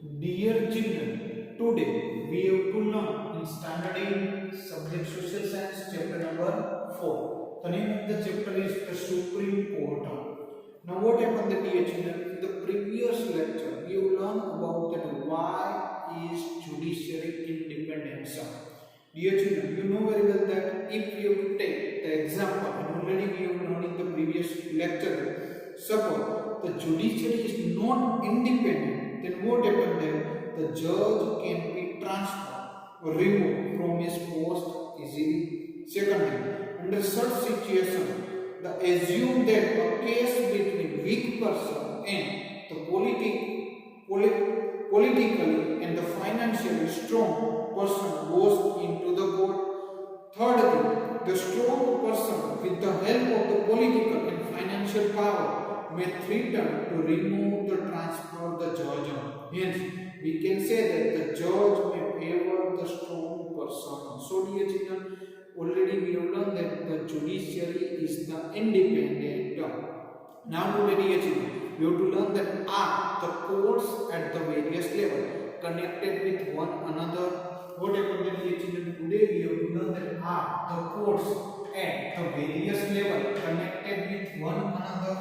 Dear children, today we have to learn in standard 8 subject social science chapter number 4. The name of the chapter is the Supreme Court. Now what happened dear children? In the previous lecture we have learned about that why is judiciary independence. Dear children, you know very well that if you have to take the example, and already we have learned in the previous lecture, suppose the judiciary is not independent, then what happened there? The judge can be transferred or removed from his post easily. Secondly, under such situation, the assume that a case between weak person and the politically and the financially strong person goes into the court. Thirdly, the strong person with the help of the political and financial power may threaten to remove the transfer the judge. Hence, we can say that the judge may favor the strong person. So, dear children, already we have learned that the judiciary is the independent. Now, today, dear children, we have to learn that are the courts at the various level connected with one another. What happened, dear children? Today we have to learn that are the courts at the various level connected with one another.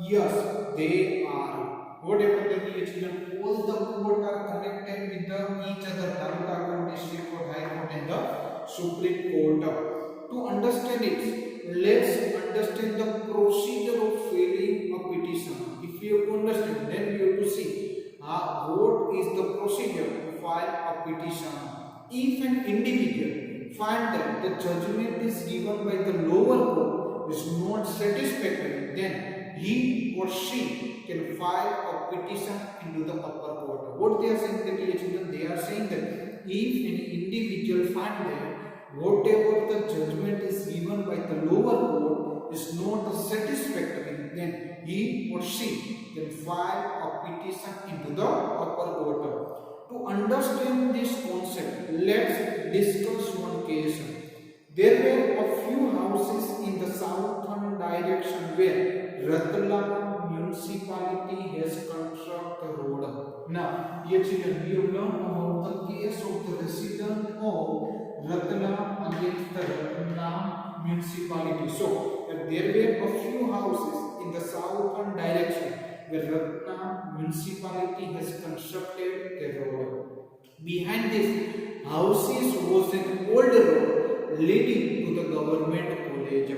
Yes, they are. What happened, dear children? All the courts are connected with each other. Taluka court, district court, high court, and the Supreme Court. To understand it, let's understand the procedure of filing a petition. If you have to understand, then you have to see what is the procedure to file a petition. If an individual finds that the judgment is given by the lower court is not satisfactory, then he or she can file a petition into the upper court. What they are saying, dear children, they are saying that if an individual finds that whatever the judgment is given by the lower court is not satisfactory, then he or she can file a petition into the upper court. To understand this concept, let's discuss one case. There were a few houses in the southern direction where Ratlam municipality has constructed a road. Now, dear children, we have learned about the case of the resident of Ratlam against the Ratlam municipality. So, there were a few houses in the southern direction where Ratlam municipality has constructed a road. Behind these houses was an old road leading to the government college.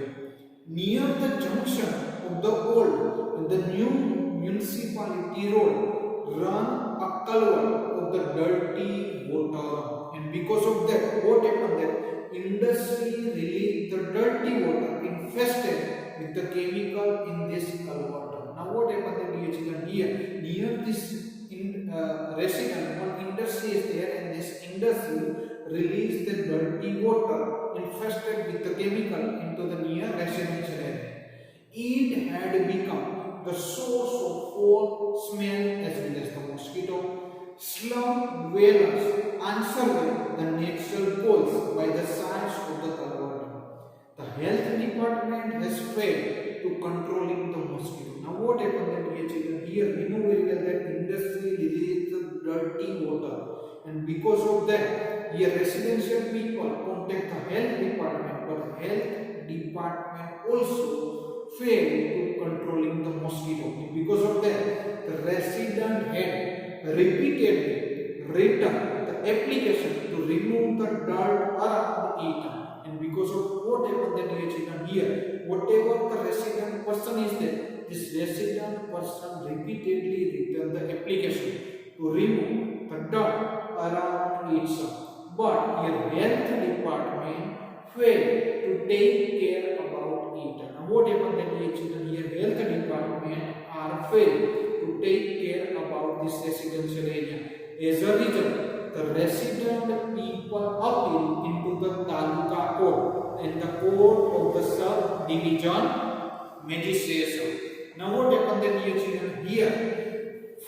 Near the junction of the old and the new municipality road run a culvert of the dirty water, and because of that, what happened that industry released the dirty water infested with the chemical in this culvert. Now what happened, dear children, here near this resident, one industry is there, and this industry released the dirty water infested with the chemical into the near residential area. It had become the source of foul smell as well as the mosquito. Slum dwellers answered the natural calls by the sides of the culvert. The health department has failed to controlling the mosquito. Now what happened, dear children? Here we know very well that industry released the dirty water, and because of that, here residential people contact the health department, but health department also failed to controlling the mosquito. Because of that, the resident had repeatedly written the application to remove the dirt around it. And because of what happened, dear children, here, whatever the resident person is there, this resident person repeatedly written the application to remove the dirt around it. But your health department failed to take care about it. Now what happened, dear children, here health department are failed to take care about this residential area. As a result, the resident people appeal into the Taluka court and the court of the sub-division magistracy. Now what happened, dear children, here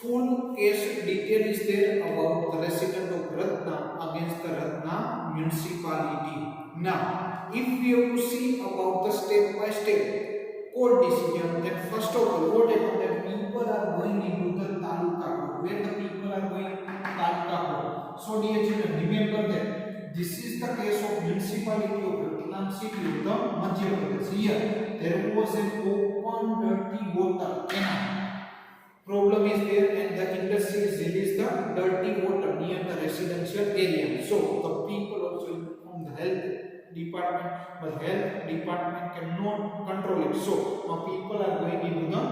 full case detail is there about the resident of Ratlam against the Ratlam municipality. Now, if we have to see about the step by step court decision, then first of all, what happened, that people are going into the Taluka court. Where the people are going? So dear children, remember that this is the case of municipality of Ratlam city of the Madhya Pradesh. Here there was an open dirty water canal. Problem is there, and the industry is released the dirty water near the residential area. So the people also inform the health department, but health department cannot control it. So now people are going into the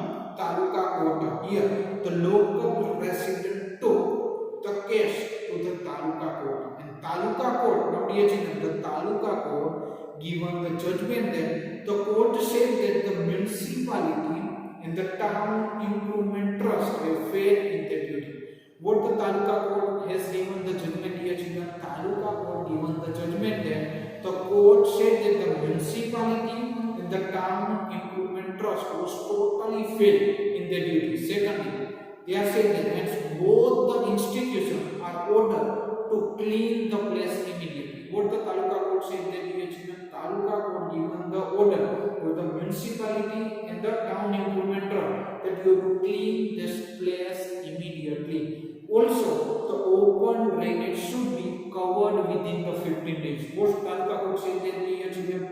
taluka court. Here the local resident took the case to the taluka court, and taluka court, now dear children, the taluka court given the judgment that the court said that the municipality and the town improvement trust have failed in their duty. What the taluka court has given the judgment, dear children, taluka court given the judgment that the court said that the municipality and the town improvement trust was totally failed in their duty. Secondly, they are saying that hence both the institutions are ordered to clean the place immediately. What the taluka court said that, dear children, taluka court given the order to the municipality and the town improvement trust that you have to clean this place immediately. Also, the open drainage should be covered within the 15 days. What taluka court said that, dear children?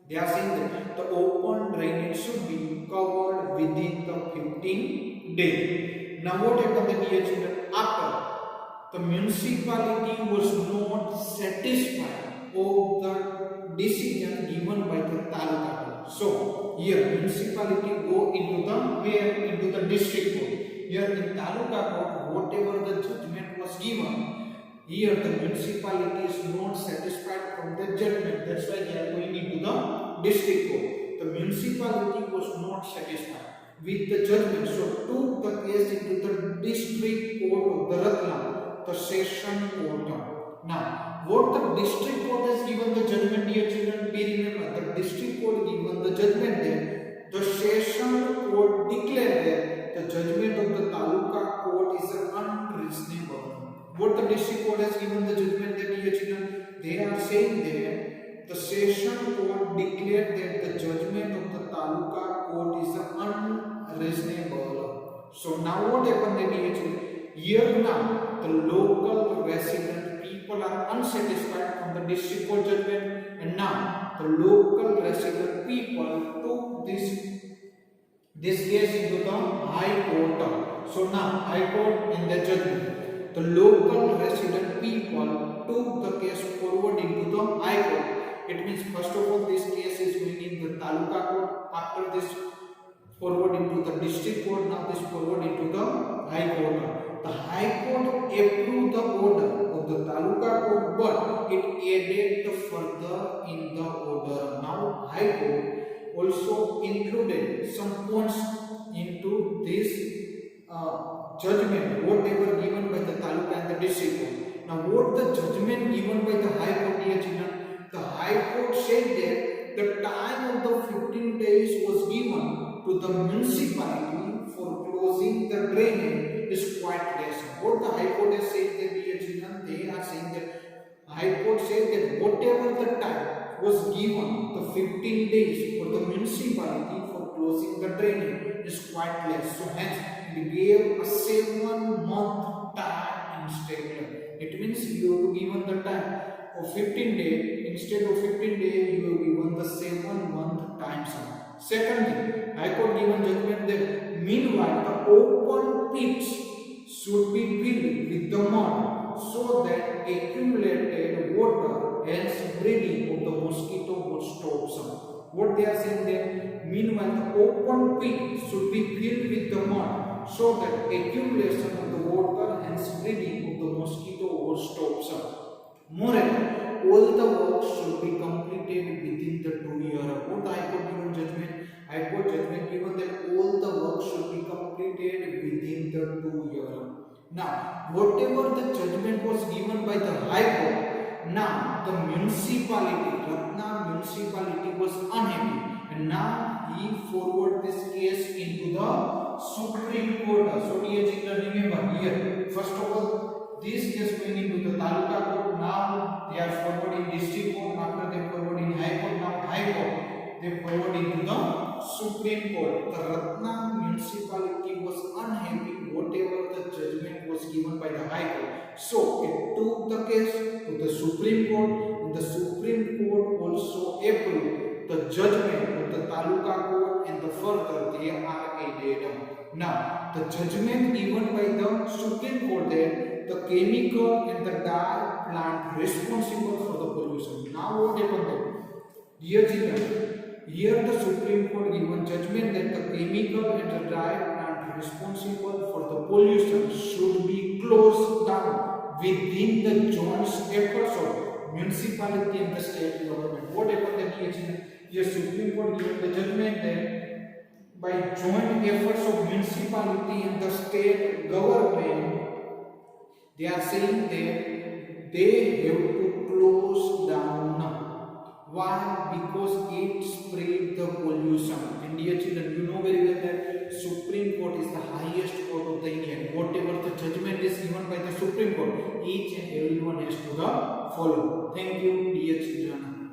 They are saying that the open drainage should be covered within the 15 days. Now what happened, dear children? After the municipality was not satisfied of the decision given by the taluka court. So here municipality go into the district court. Here in taluka court, whatever the judgment was given, here the municipality is not satisfied from the judgment. That's why they are going into the district court. The municipality was not satisfied with the judgment, so took the case into the district court of the Ratlam, the session court. Now, what the district court has given the judgment, dear children, be remember the district court given the judgment that the session court declared that the judgment of the taluka court is unreasonable. What the district court has given the judgment that, dear children, they are saying that the session court declared that the judgment of the taluka court is unreasonable. So now what happened, dear children? Here now the local resident people are unsatisfied from the district court judgment, and now the local resident people took this case into the high court. So now high court in the judgment, the local resident people took the case forward into the high court. It means first of all this case is going in the taluka court, after this forward into the district court, now this forward into the high court. The high court approved the order of the taluka court, but it added the further in the order. Now high court also included some points into this judgment whatever given by the taluka and the district court. Now what the judgment given by the high court, dear children? The high court said that the time of the 15 days was given to the municipality for closing the drainage is quite less. What the high court has said that, dear children, they are saying that high court said that whatever the time was given, the 15 days for the municipality for closing the drainage is quite less. So hence they gave a 7-month time instead. It means you have to given the time of 15 days, instead of 15 days you have given the 7-month time sum. Secondly, high court given judgment that meanwhile the open pits should be filled with the mud so that accumulated water and breeding of the mosquito would stop. What they are saying that meanwhile the open pit should be filled with the mud so that accumulation of the water and breeding of the mosquito would stop. Moreover, all the work should be completed within the 2 years. What the High Court given judgment? High Court judgment given that all the work should be completed within the 2 years. Now, whatever the judgment was given by the High Court, now the municipality, Ratlam municipality was unhappy, and now he forward this case into the Supreme Court. So dear children, remember here, first of all, this case going into the taluka court, now they are forward in district court, after they forward in high court, now high court they forward into the Supreme Court. The Ratlam municipality was unhappy whatever the judgment was given by the High Court. So it took the case to the Supreme Court, and the Supreme Court also approved the judgment of the Taluka Court, and the further they are added. Now the judgment given by the Supreme Court that the chemical and the dye plant responsible for the pollution. Now what happened there? Dear children, here the Supreme Court given judgment that the chemical and the dye plant responsible for the pollution should be closed down within the joint efforts of municipality and the state government. What happened there, dear children? Here Supreme Court given the judgment that by joint efforts of municipality and the state government, they are saying that they have to close down. Why? Because it spread the pollution. And dear children, you know very well that Supreme Court is the highest court of the India. Whatever the judgment is given by the Supreme Court, each and everyone has to follow. Thank you, dear children.